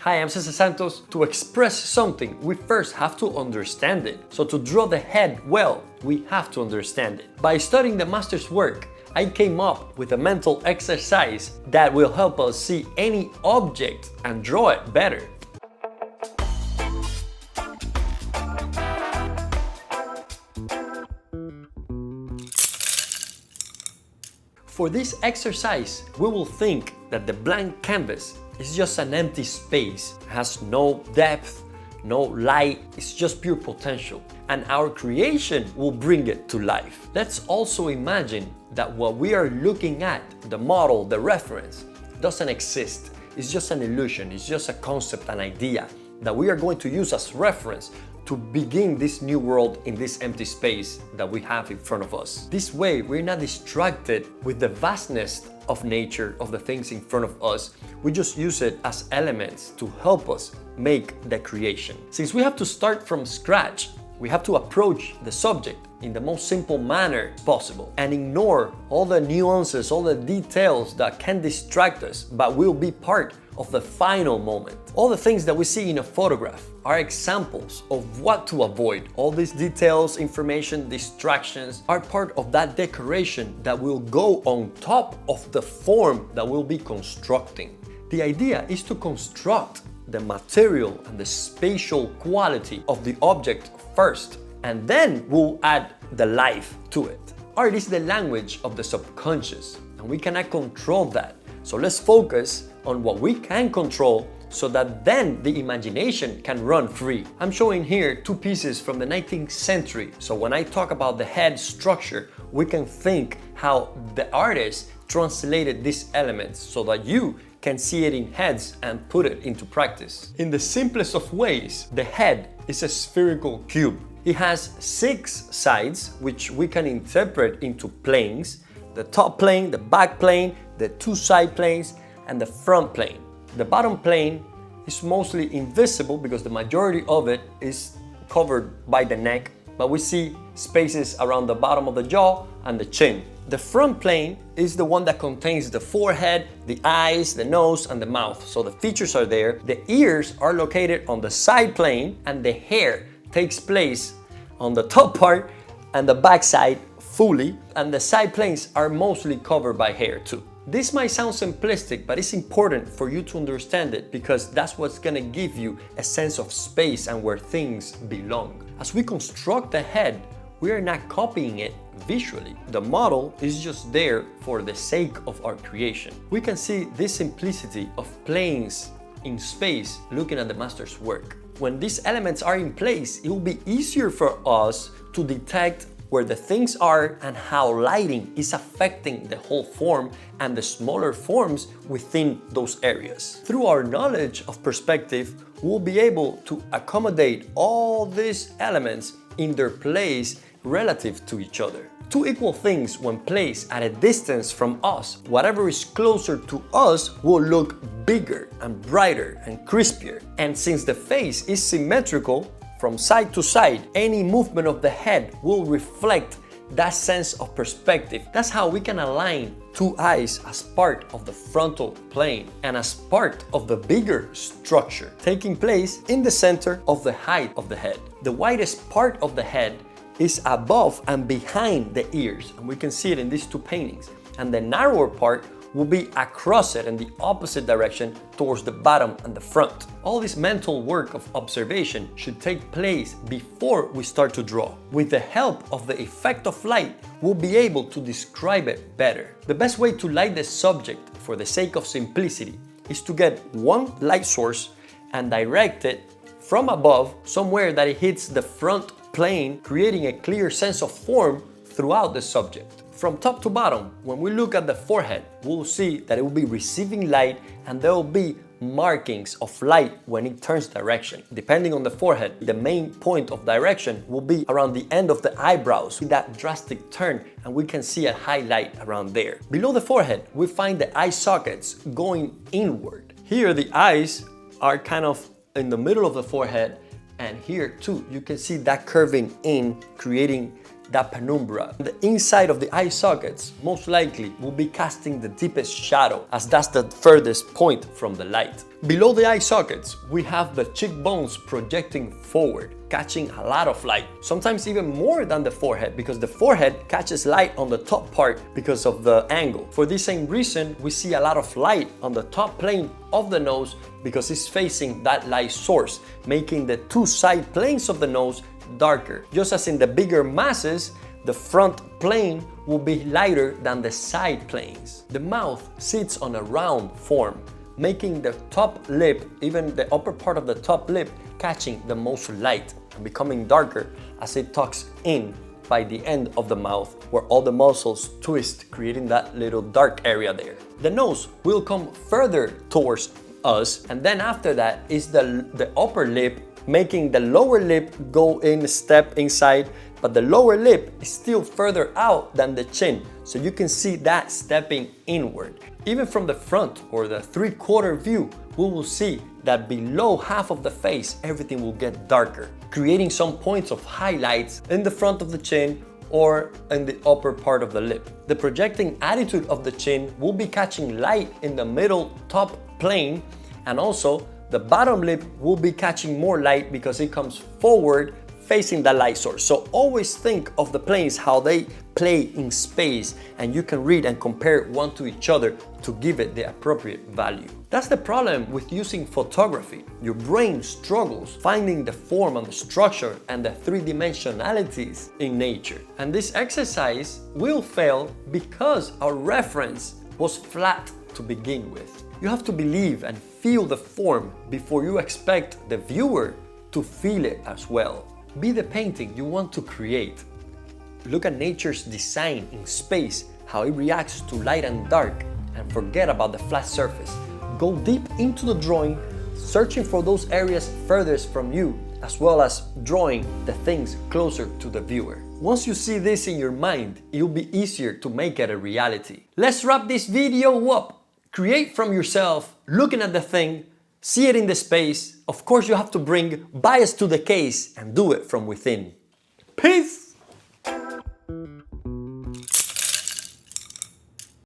Hi, I'm Cesar Santos. To express something, we first have to understand it. So to draw the head well, we have to understand it. By studying the master's work, I came up with a mental exercise that will help us see any object and draw it better. For this exercise, we will think that the blank canvas is just an empty space. It has no depth, no light, it's just pure potential. And our creation will bring it to life. Let's also imagine that what we are looking at, the model, the reference, doesn't exist. It's just an illusion, it's just a concept, an idea that we are going to use as reference to begin this new world in this empty space that we have in front of us. This way, we're not distracted with the vastness of nature, of the things in front of us. We just use it as elements to help us make the creation. Since we have to start from scratch, we have to approach the subject in the most simple manner possible and ignore all the nuances, all the details that can distract us, but will be part of the final moment. All the things that we see in a photograph are examples of what to avoid. All these details, information, distractions are part of that decoration that will go on top of the form that we'll be constructing. The idea is to construct the material and the spatial quality of the object first, and then we'll add the life to it. Art is the language of the subconscious, and we cannot control that. So let's focus on what we can control so that then the imagination can run free. I'm showing here two pieces from the 19th century. So when I talk about the head structure, we can think how the artist translated these elements so that you can see it in heads and put it into practice. In the simplest of ways, the head is a spherical cube. It has 6 sides, which we can interpret into planes: the top plane, the back plane, the 2 side planes, and the front plane. The bottom plane is mostly invisible because the majority of it is covered by the neck, but we see spaces around the bottom of the jaw and the chin. The front plane is the one that contains the forehead, the eyes, the nose, and the mouth. So the features are there. The ears are located on the side plane, and the hair takes place on the top part and the back side fully, and the side planes are mostly covered by hair too. This might sound simplistic, but it's important for you to understand it because that's what's gonna give you a sense of space and where things belong. As we construct the head, we are not copying it visually. The model is just there for the sake of our creation. We can see this simplicity of planes in space looking at the master's work. When these elements are in place, it will be easier for us to detect where the things are and how lighting is affecting the whole form and the smaller forms within those areas. Through our knowledge of perspective, we'll be able to accommodate all these elements in their place relative to each other. Two equal things when placed at a distance from us, whatever is closer to us will look bigger and brighter and crispier. And since the face is symmetrical from side to side, any movement of the head will reflect that sense of perspective. That's how we can align 2 eyes as part of the frontal plane and as part of the bigger structure taking place in the center of the height of the head. The widest part of the head is above and behind the ears, and we can see it in these 2 paintings. And the narrower part will be across it in the opposite direction towards the bottom and the front. All this mental work of observation should take place before we start to draw. With the help of the effect of light, we'll be able to describe it better. The best way to light the subject for the sake of simplicity is to get one light source and direct it from above somewhere that it hits the front plane, creating a clear sense of form throughout the subject. From top to bottom, when we look at the forehead, we'll see that it will be receiving light and there will be markings of light when it turns direction. Depending on the forehead, the main point of direction will be around the end of the eyebrows, with that drastic turn, and we can see a highlight around there. Below the forehead, we find the eye sockets going inward. Here, the eyes are kind of in the middle of the forehead, and here too, you can see that curving in, creating that penumbra. The inside of the eye sockets most likely will be casting the deepest shadow, as that's the furthest point from the light. Below the eye sockets, we have the cheekbones projecting forward, catching a lot of light, sometimes even more than the forehead, because the forehead catches light on the top part because of the angle. For this same reason, we see a lot of light on the top plane of the nose because it's facing that light source, making the two side planes of the nose darker. Just as in the bigger masses, the front plane will be lighter than the side planes. The mouth sits on a round form, making the top lip, even the upper part of the top lip, catching the most light and becoming darker as it tucks in by the end of the mouth, where all the muscles twist, creating that little dark area there. The nose will come further towards us, and then after that is the upper lip, making the lower lip go in step inside, but the lower lip is still further out than the chin, so you can see that stepping inward. Even from the front or the 3/4 view, we will see that below half of the face, everything will get darker, creating some points of highlights in the front of the chin or in the upper part of the lip. The projecting attitude of the chin will be catching light in the middle top plane, and also the bottom lip will be catching more light because it comes forward facing the light source. So always think of the planes, how they play in space, and you can read and compare one to each other to give it the appropriate value. That's the problem with using photography. Your brain struggles finding the form and the structure and the three-dimensionalities in nature. And this exercise will fail because our reference was flat to begin with. You have to believe and feel the form before you expect the viewer to feel it as well. Be the painting you want to create. Look at nature's design in space, how it reacts to light and dark, and forget about the flat surface. Go deep into the drawing, searching for those areas furthest from you, as well as drawing the things closer to the viewer. Once you see this in your mind, it'll be easier to make it a reality. Let's wrap this video up. Create from yourself, looking at the thing, see it in the space. Of course, you have to bring bias to the case and do it from within. Peace!